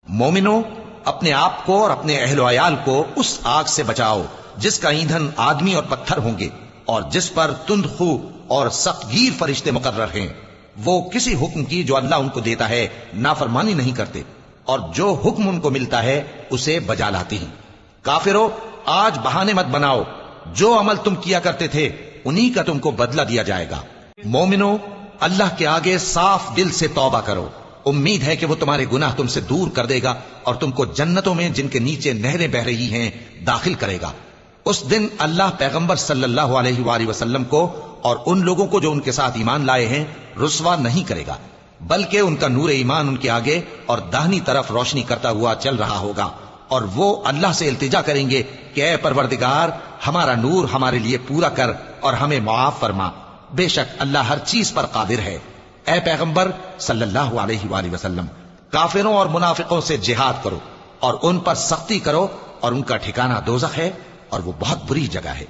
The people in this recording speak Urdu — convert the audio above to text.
مومنو، اپنے آپ کو اور اپنے اہل و عیال کو اس آگ سے بچاؤ جس کا ایندھن آدمی اور پتھر ہوں گے، اور جس پر تند خو اور سخت گیر فرشتے مقرر ہیں۔ وہ کسی حکم کی جو اللہ ان کو دیتا ہے نافرمانی نہیں کرتے، اور جو حکم ان کو ملتا ہے اسے بجا لاتے ہیں۔ کافرو، آج بہانے مت بناؤ، جو عمل تم کیا کرتے تھے انہی کا تم کو بدلہ دیا جائے گا۔ مومنو، اللہ کے آگے صاف دل سے توبہ کرو، امید ہے کہ وہ تمہارے گناہ تم سے دور کر دے گا اور تم کو جنتوں میں جن کے نیچے نہریں بہ رہی ہیں داخل کرے گا۔ اس دن اللہ پیغمبر صلی اللہ علیہ وآلہ وسلم کو اور ان لوگوں کو جو ان کے ساتھ ایمان لائے ہیں رسوا نہیں کرے گا، بلکہ ان کا نور ایمان ان کے آگے اور داہنی طرف روشنی کرتا ہوا چل رہا ہوگا، اور وہ اللہ سے التجا کریں گے کہ اے پروردگار، ہمارا نور ہمارے لیے پورا کر اور ہمیں معاف فرما، بے شک اللہ ہر چیز پر قادر ہے۔ اے پیغمبر صلی اللہ علیہ وآلہ وسلم، کافروں اور منافقوں سے جہاد کرو اور ان پر سختی کرو، اور ان کا ٹھکانہ دوزخ ہے اور وہ بہت بری جگہ ہے۔